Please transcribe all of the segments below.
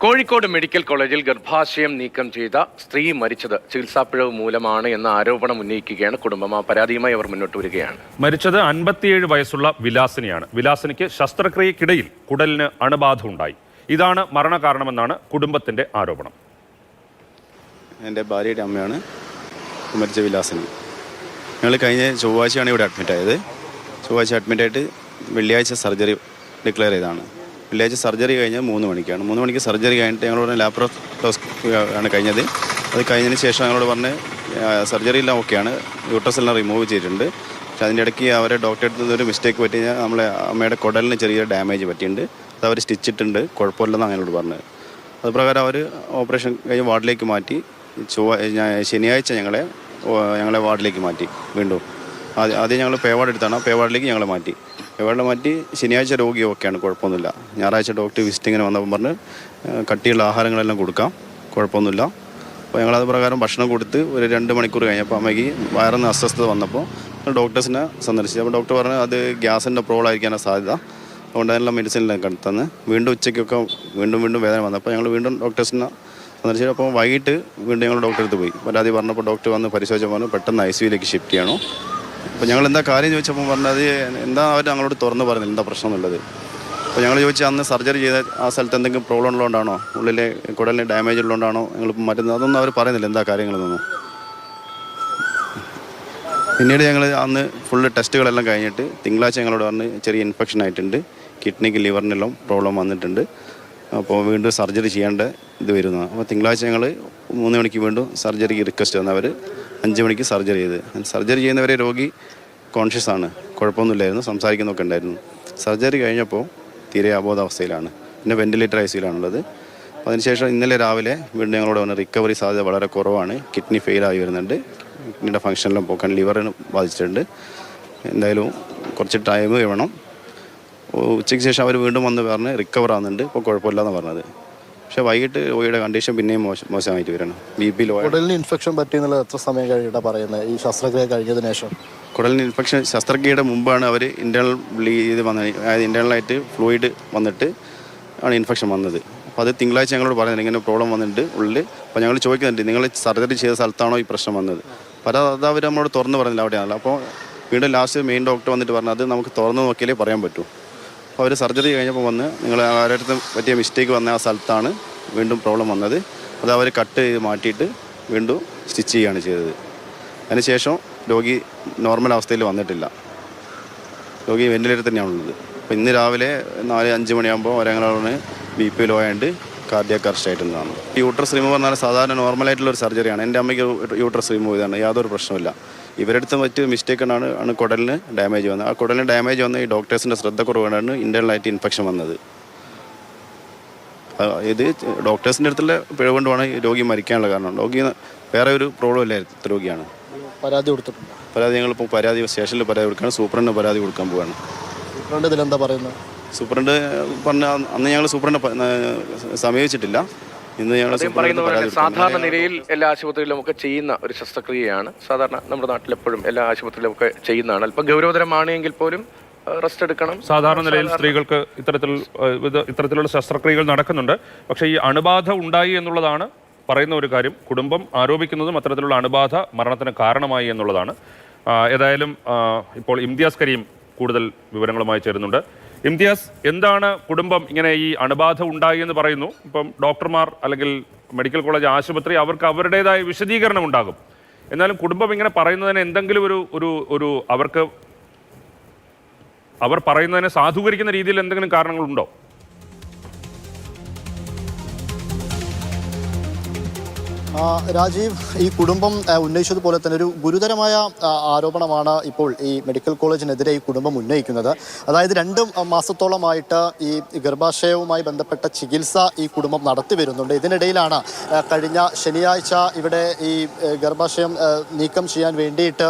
Kozhikode medical കോളേജിൽ ഗർഭാശയം നീക്കം ചെയ്ത സ്ത്രീ മരിച്ചത് ചികിത്സാപ്പിഴവ് മൂലമാണ് എന്ന ആരോപണം ഉന്നയിക്കുകയാണ് കുടുംബം. ആ പരാതിയുമായി അവർ മുന്നോട്ട് വരികയാണ്. മരിച്ചത് 57 വയസ്സുള്ള വിലാസിനിയാണ്. വിലാസിനിക്ക് ശസ്ത്രക്രിയക്കിടയിൽ കുടലിന് അണുബാധ ഉണ്ടായി. ഇതാണ് മരണകാരണമെന്നാണ് കുടുംബത്തിന്റെ ആരോപണം. എൻ്റെ ഭാര്യയുടെ അമ്മയാണ് മരിച്ച വിലാസിനി. ഞങ്ങൾ കഴിഞ്ഞ ചൊവ്വാഴ്ചയാണ് ഇവിടെ അഡ്മിറ്റ് ആയത്. ചൊവ്വാഴ്ച അഡ്മിറ്റായിട്ട് വെള്ളിയാഴ്ച സർജറി ഡിക്ലെയർ ചെയ്തതാണ്. വെള്ളിയാഴ്ച സർജറി കഴിഞ്ഞാൽ 3 മണിക്കാണ്. 3 മണിക്ക് സർജറി കഴിഞ്ഞിട്ട് ഞങ്ങളോട് ലാപ്രോസ്കോപ്പി ആണ് കഴിഞ്ഞത്. അത് കഴിഞ്ഞതിന് ശേഷം ഞങ്ങളോട് പറഞ്ഞ് സർജറി എല്ലാം ഓക്കെയാണ്, യൂട്രസ് എല്ലാം റിമൂവ് ചെയ്തിട്ടുണ്ട്. പക്ഷെ അതിൻ്റെ ഇടയ്ക്ക് അവരെ ഡോക്ടറെ അടുത്ത് ഒരു മിസ്റ്റേക്ക് പറ്റി കഴിഞ്ഞാൽ നമ്മളെ അമ്മയുടെ കുടലിന് ചെറിയ ഡാമേജ് പറ്റിയിട്ടുണ്ട്. അത് അവർ സ്റ്റിച്ചിട്ടുണ്ട്, കുഴപ്പമില്ലെന്നാണ് ഞങ്ങളോട് പറഞ്ഞത്. അതുപ്രകാരം അവർ ഓപ്പറേഷൻ കഴിഞ്ഞ് വാർഡിലേക്ക് മാറ്റി. ശനിയാഴ്ച ഞങ്ങളെ വാർഡിലേക്ക് മാറ്റി. വീണ്ടും ആദ്യം ഞങ്ങൾ പേവാർഡ് എടുത്താണ്, പേവാർഡിലേക്ക് ഞങ്ങളെ മാറ്റി. പേവാർഡിൽ മാറ്റി ശനിയാഴ്ച രോഗി ഓക്കെയാണ്, കുഴപ്പമൊന്നുമില്ല. ഞായറാഴ്ച ഡോക്ടർ വിസിറ്റിങ്ങിന് വന്നപ്പോൾ പറഞ്ഞ് കട്ടിയുള്ള ആഹാരങ്ങളെല്ലാം കൊടുക്കാം, കുഴപ്പമൊന്നുമില്ല. അപ്പോൾ ഞങ്ങളത് പ്രകാരം ഭക്ഷണം കൊടുത്ത് ഒരു 2 മണിക്കൂർ കഴിഞ്ഞപ്പോൾ അമ്മയ്ക്ക് വയറിന് അസ്വസ്ഥത വന്നപ്പോൾ ഡോക്ടേഴ്സിനെ സന്ദർശിച്ചു. അപ്പോൾ ഡോക്ടർ പറഞ്ഞു അത് ഗ്യാസിൻ്റെ പ്രോബ്ലം ആയിരിക്കാനാണ് സാധ്യത, അതുകൊണ്ട് അതിനുള്ള മെഡിസിനെല്ലാം തന്ന് വീണ്ടും ഉച്ചയ്ക്കൊക്കെ വീണ്ടും വേദന വന്നപ്പോൾ ഞങ്ങൾ വീണ്ടും ഡോക്ടേഴ്സിനെ സന്ദർശിച്ചു. അപ്പോൾ വൈകിട്ട് വീണ്ടും ഞങ്ങൾ ഡോക്ടറെ അടുത്ത് പോയി. പരാതി പറഞ്ഞപ്പോൾ ഡോക്ടർ വന്ന് പരിശോധിച്ചപ്പോൾ പറഞ്ഞു പെട്ടെന്ന് ICUയിലേക്ക് ഷിഫ്റ്റ് ചെയ്യണോ. അപ്പോൾ ഞങ്ങൾ എന്താ കാര്യം ചോദിച്ചപ്പോൾ പറഞ്ഞത് എന്താ അവർ ഞങ്ങളോട് തുറന്ന് പറഞ്ഞില്ല എന്താ പ്രശ്നം എന്നുള്ളത്. അപ്പോൾ ഞങ്ങൾ ചോദിച്ചാൽ അന്ന് സർജറി ചെയ്ത ആ സ്ഥലത്ത് എന്തെങ്കിലും പ്രോബ്ലം ഉള്ളതുകൊണ്ടാണോ, ഉള്ളിലെ കുടലിന് ഡാമേജ് ഉള്ളതുകൊണ്ടാണോ ഞങ്ങളിപ്പോൾ മരുന്ന്, അതൊന്നും അവർ പറയുന്നില്ല എന്താ കാര്യങ്ങളെന്നൊന്നും. പിന്നീട് ഞങ്ങൾ അന്ന് ഫുള്ള് ടെസ്റ്റുകളെല്ലാം കഴിഞ്ഞിട്ട് തിങ്കളാഴ്ച ഞങ്ങളോട് പറഞ്ഞ് ചെറിയ ഇൻഫെക്ഷൻ ആയിട്ടുണ്ട്, കിഡ്നിക്ക് ലിവറിനെല്ലാം പ്രോബ്ലം വന്നിട്ടുണ്ട്, അപ്പോൾ വീണ്ടും സർജറി ചെയ്യേണ്ട ഇത് വരുന്നു. അപ്പോൾ തിങ്കളാഴ്ച ഞങ്ങൾ 3 മണിക്ക് വീണ്ടും സർജറിക്ക് റിക്വസ്റ്റ് വന്നവർ 5 മണിക്ക് സർജറി ചെയ്ത്. സർജറി ചെയ്യുന്നവരെ രോഗി കോൺഷ്യസ് ആണ്, കുഴപ്പമൊന്നുമില്ലായിരുന്നു, സംസാരിക്കുന്നൊക്കെ ഉണ്ടായിരുന്നു. സർജറി കഴിഞ്ഞപ്പോൾ തീരെ അബോധാവസ്ഥയിലാണ്, പിന്നെ വെന്റിലേറ്റർ ICUയിലാണുള്ളത്. അപ്പോൾ അതിനുശേഷം ഇന്നലെ രാവിലെ വീണ്ടും ഞങ്ങളോട് വന്ന റിക്കവറി സാധ്യത വളരെ കുറവാണ്, കിഡ്നി ഫെയിലായി വരുന്നുണ്ട്, കിഡ്നിയുടെ ഫംഗ്ഷനെല്ലാം പോക്കാൻ ലിവറിന് ബാധിച്ചിട്ടുണ്ട്, എന്തായാലും കുറച്ച് ടൈം വേണം. ഉച്ചയ്ക്ക് ശേഷം അവർ വീണ്ടും വന്ന് പറഞ്ഞ് റിക്കവർ ആകുന്നുണ്ട്, ഇപ്പോൾ കുഴപ്പമില്ലെന്ന് പറഞ്ഞത്. പക്ഷേ വൈകിട്ട് രോഗിയുടെ കണ്ടീഷൻ പിന്നെയും മോശമായിട്ട് വരണം. BP low. കുടലിന് ഇൻഫെക്ഷൻ പറ്റിയെന്നുള്ളത് എത്ര സമയം കഴിഞ്ഞിട്ടാണ് പറയുന്നത് ഈ ശസ്ത്രക്രിയ കഴിഞ്ഞതിന് ശേഷം? കുടലിന് ഇൻഫെക്ഷൻ ശസ്ത്രക്രിയയുടെ മുമ്പാണ് അവർ ഇൻറ്റേർണൽ ഇത് വന്നത്, അതായത് ഇൻറ്റേർണലായിട്ട് ഫ്ലൂയിഡ് വന്നിട്ട് ആണ് ഇൻഫെക്ഷൻ വന്നത്. അപ്പോൾ അത് തിങ്കളാഴ്ച ഞങ്ങളോട് പറയുന്നത് ഇങ്ങനെ പ്രോബ്ലം വന്നിട്ടുണ്ട് ഉള്ളിൽ. അപ്പോൾ ഞങ്ങൾ ചോദിക്കുന്നുണ്ട് നിങ്ങൾ സർജറി ചെയ്ത സ്ഥലത്താണോ ഈ പ്രശ്നം വന്നത്. അത് അവർ നമ്മളോട് തുറന്ന് പറഞ്ഞില്ല, അവിടെയാണല്ലോ. അപ്പോൾ വീണ്ടും ലാസ്റ്റ് മെയിൻ ഡോക്ടർ വന്നിട്ട് പറഞ്ഞത് അത് നമുക്ക് തുറന്ന് നോക്കിയാലേ പറയാൻ പറ്റൂ. അപ്പോൾ അവർ സർജറി കഴിഞ്ഞപ്പോൾ വന്ന് നിങ്ങൾ ആരുടെ പറ്റിയ മിസ്റ്റേക്ക് വന്ന ആ സ്ഥലത്താണ് വീണ്ടും പ്രോബ്ലം വന്നത്, അത് അവർ കട്ട് ചെയ്ത് മാറ്റിയിട്ട് വീണ്ടും സ്റ്റിച്ച് ചെയ്യുകയാണ് ചെയ്തത്. അതിനുശേഷം രോഗി നോർമൽ അവസ്ഥയിൽ വന്നിട്ടില്ല, രോഗി വെന്റിലേറ്റർ തന്നെയാണുള്ളത്. അപ്പോൾ ഇന്ന് രാവിലെ 4-5 മണിയാകുമ്പോൾ ഒരങ്ങളാണ് BP ലോ ആയതുകൊണ്ട് കാർഡിയാക് അറസ്റ്റ് ആയിട്ടുള്ളതാണ്. യൂട്രസ് റിമൂവ് പറഞ്ഞാൽ സാധാരണ നോർമലായിട്ടുള്ളൊരു സർജറിയാണ്. എൻ്റെ അമ്മയ്ക്ക് യൂട്രസ് റിമൂവ് ചെയ്താണ്, യാതൊരു പ്രശ്നമില്ല. ഇവരെടുത്ത് മറ്റ് മിസ്റ്റേക്കാണ് കുടലിന് ഡാമേജ് വന്നത്. ആ കുടലിന് ഡാമേജ് വന്ന ഈ ഡോക്ടേഴ്സിൻ്റെ ശ്രദ്ധക്കുറവാണ് ഇൻറ്റേർണലായിട്ട് ഇൻഫെക്ഷൻ വന്നത്. ഇത് ഡോക്ടേഴ്സിൻ്റെ അടുത്തുള്ള പിഴവ് കൊണ്ടുമാണ് രോഗി മരിക്കാനുള്ള കാരണം. രോഗി വേറെ ഒരു പ്രോബ്ലം ഇല്ലാത്ത രോഗിയാണ്. പരാതി കൊടുത്തിട്ടുണ്ട്. പരാതി ഞങ്ങളിപ്പോൾ സ്റ്റേഷനിൽ പരാതി കൊടുക്കുകയാണ്, സൂപ്രണ്ടിന് പരാതി കൊടുക്കാൻ പോവുകയാണ്. സൂപ്രണ്ട് ഇതിലെന്താ പറയുന്നത്? സൂപ്രണ്ട് പറഞ്ഞ അന്ന് ഞങ്ങൾ സൂപ്രണ്ട് സമീപിച്ചിട്ടില്ല. ഇന്ന് ഞങ്ങൾ സാധാരണ നിലയിൽ എല്ലാ ആശുപത്രിയിലും ഒക്കെ ചെയ്യുന്ന ഒരു ശസ്ത്രക്രിയയാണ്. സാധാരണ നമ്മുടെ നാട്ടിലെപ്പോഴും എല്ലാ ആശുപത്രിയിലും ഒക്കെ ചെയ്യുന്നതാണ്. അല്പം ഗൗരവതരമാണെങ്കിൽ പോലും റെസ്റ്റ് എടുക്കണം. സാധാരണ നിലയിൽ സ്ത്രീകൾക്ക് ഇത്തരത്തിലുള്ള ശസ്ത്രക്രിയകൾ നടക്കുന്നുണ്ട്. പക്ഷേ ഈ അണുബാധ ഉണ്ടായി എന്നുള്ളതാണ് പറയുന്ന ഒരു കാര്യം. കുടുംബം ആരോപിക്കുന്നതും അത്തരത്തിലുള്ള അണുബാധ മരണത്തിന് കാരണമായി എന്നുള്ളതാണ്. ഏതായാലും ഇപ്പോൾ ഇംതിയാസ് കരീം കൂടുതൽ വിവരങ്ങളുമായി ചേരുന്നുണ്ട്. ഇംതിയാസ്, എന്താണ് കുടുംബം ഇങ്ങനെ ഈ അണുബാധ ഉണ്ടായി എന്ന് പറയുന്നു? ഇപ്പം ഡോക്ടർമാർ അല്ലെങ്കിൽ മെഡിക്കൽ കോളേജ് ആശുപത്രി അവർക്ക് അവരുടേതായ വിശദീകരണം ഉണ്ടാകും. എന്നാലും കുടുംബം ഇങ്ങനെ പറയുന്നതിന് എന്തെങ്കിലും ഒരു അവർക്ക് അവർ പറയുന്നതിനെ സാധൂകരിക്കുന്ന രീതിയിൽ എന്തെങ്കിലും കാരണങ്ങളുണ്ടോ? രാജീവ്, ഈ കുടുംബം ഉന്നയിച്ചതുപോലെ തന്നെ ഒരു ഗുരുതരമായ ആരോപണമാണ് ഇപ്പോൾ ഈ മെഡിക്കൽ കോളേജിനെതിരെ ഈ കുടുംബം ഉന്നയിക്കുന്നത്. അതായത് 2 മാസത്തോളമായിട്ട് ഈ ഗർഭാശയവുമായി ബന്ധപ്പെട്ട ചികിത്സ ഈ കുടുംബം നടത്തി വരുന്നുണ്ട്. ഇതിനിടയിലാണ് കഴിഞ്ഞ ശനിയാഴ്ച ഇവിടെ ഈ ഗർഭാശയം നീക്കം ചെയ്യാൻ വേണ്ടിയിട്ട്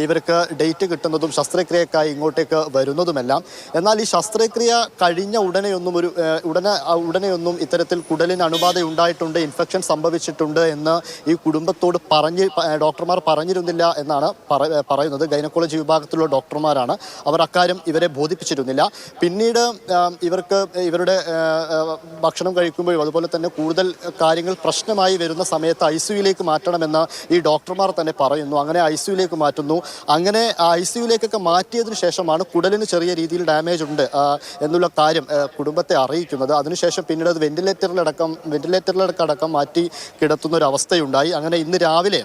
ഇവർക്ക് ഡേറ്റ് കിട്ടുന്നതും ശസ്ത്രക്രിയക്കായി ഇങ്ങോട്ടേക്ക് വരുന്നതുമെല്ലാം. എന്നാൽ ഈ ശസ്ത്രക്രിയ കഴിഞ്ഞ ഉടനെയൊന്നും ഇത്തരത്തിൽ കുടലിന് അണുബാധ ഉണ്ടായിട്ടുണ്ട്, ഇൻഫെക്ഷൻ സംഭവിച്ചിട്ടുണ്ട് എന്ന് എന്ന് ഈ കുടുംബത്തോട് ഡോക്ടർമാർ പറഞ്ഞിരുന്നില്ല എന്നാണ് പറയുന്നത്. ഗൈനക്കോളജി വിഭാഗത്തിലുള്ള ഡോക്ടർമാരാണ്. അവർ അക്കാര്യം ഇവരെ ബോധിപ്പിച്ചിരുന്നില്ല. പിന്നീട് ഇവരുടെ ഭക്ഷണം കഴിക്കുമ്പോഴും അതുപോലെ തന്നെ കൂടുതൽ കാര്യങ്ങൾ പ്രശ്നമായി വരുന്ന സമയത്ത് ICUയിലേക്ക് മാറ്റണമെന്ന് ഈ ഡോക്ടർമാർ തന്നെ പറയുന്നു. അങ്ങനെ ICUയിലേക്ക് മാറ്റുന്നു. അങ്ങനെ ICUയിലേക്കൊക്കെ മാറ്റിയതിനു ശേഷമാണ് കുടലിന് ചെറിയ രീതിയിൽ ഡാമേജ് ഉണ്ട് എന്നുള്ള കാര്യം കുടുംബത്തെ അറിയിക്കുന്നത്. അതിനുശേഷം പിന്നീട് അത് വെന്റിലേറ്ററിലടക്കം മാറ്റി കിടത്തുന്ന ഒരു അവസ്ഥയുണ്ടായി. അങ്ങനെ ഇന്ന് രാവിലെ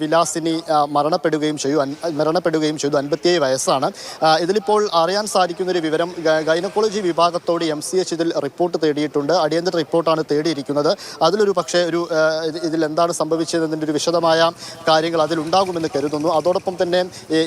വിലാസിനി മരണപ്പെടുകയും ചെയ്തു. 57 വയസ്സാണ്. ഇതിലിപ്പോൾ അറിയാൻ സാധിക്കുന്ന ഒരു വിവരം, ഗൈനക്കോളജി വിഭാഗത്തോട് MCH ഇതിൽ റിപ്പോർട്ട് തേടിയിട്ടുണ്ട്. അടിയന്തര റിപ്പോർട്ടാണ് തേടിയിരിക്കുന്നത്. അതിലൊരു പക്ഷേ ഇതിൽ എന്താണ് സംഭവിച്ചതെന്നതിൻ്റെ ഒരു വിശദമായ കാര്യങ്ങൾ അതിലുണ്ടാകുമെന്ന് കരുതുന്നു. അതോടൊപ്പം തന്നെ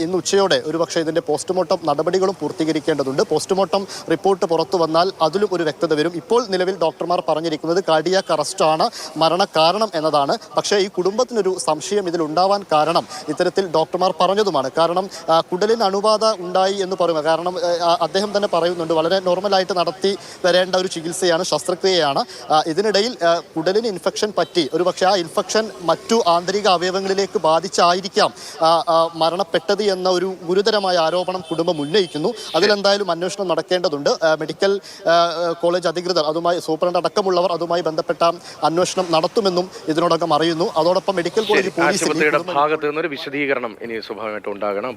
ഇന്ന് ഉച്ചയോടെ ഒരു പക്ഷേ ഇതിൻ്റെ പോസ്റ്റ്മോർട്ടം നടപടികളും പൂർത്തീകരിക്കേണ്ടതുണ്ട്. പോസ്റ്റ്മോർട്ടം റിപ്പോർട്ട് പുറത്തു വന്നാൽ അതിലും ഒരു വ്യക്തത വരും. ഇപ്പോൾ നിലവിൽ ഡോക്ടർമാർ പറഞ്ഞിരിക്കുന്നത് കാർഡിയാക് അറസ്റ്റാണ് മരണകാരണം എന്നതാണ്. പക്ഷേ ഈ കുടുംബത്തിനൊരു സംശയം ഇതിലുണ്ടാവാൻ കാരണം ഇത്തരത്തിൽ ഡോക്ടർമാർ പറഞ്ഞതുമാണ്. കാരണം കുടലിന് അണുബാധ ഉണ്ടായി എന്ന് പറയുക, കാരണം അദ്ദേഹം തന്നെ പറയുന്നുണ്ട് വളരെ നോർമലായിട്ട് നടത്തി വരേണ്ട ഒരു ചികിത്സയാണ്, ശസ്ത്രക്രിയയാണ്. ഇതിനിടയിൽ കുടലിന് ഇൻഫെക്ഷൻ പറ്റി ഒരു പക്ഷേ ആ ഇൻഫെക്ഷൻ മറ്റു ആന്തരിക അവയവങ്ങളിലേക്ക് ബാധിച്ചായിരിക്കാം മരണപ്പെട്ടത് എന്ന ഒരു ഗുരുതരമായ ആരോപണം കുടുംബം ഉന്നയിക്കുന്നു. അതിലെന്തായാലും അന്വേഷണം നടക്കേണ്ടതുണ്ട്. മെഡിക്കൽ കോളേജ് അധികൃതർ സൂപ്രണ്ട് അടക്കമുള്ളവർ അതുമായി ബന്ധപ്പെട്ട അന്വേഷണം നടത്തുമെന്നും ഇതിനോടകം അറിയുന്നു. അതോടൊപ്പം മെഡിക്കൽ കോളേജ് പോലീസ് ഭാഗത്ത് നിന്നൊരു വിശദീകരണം ഇനി സ്വാഭാവികമായിട്ടും ഉണ്ടാകണം.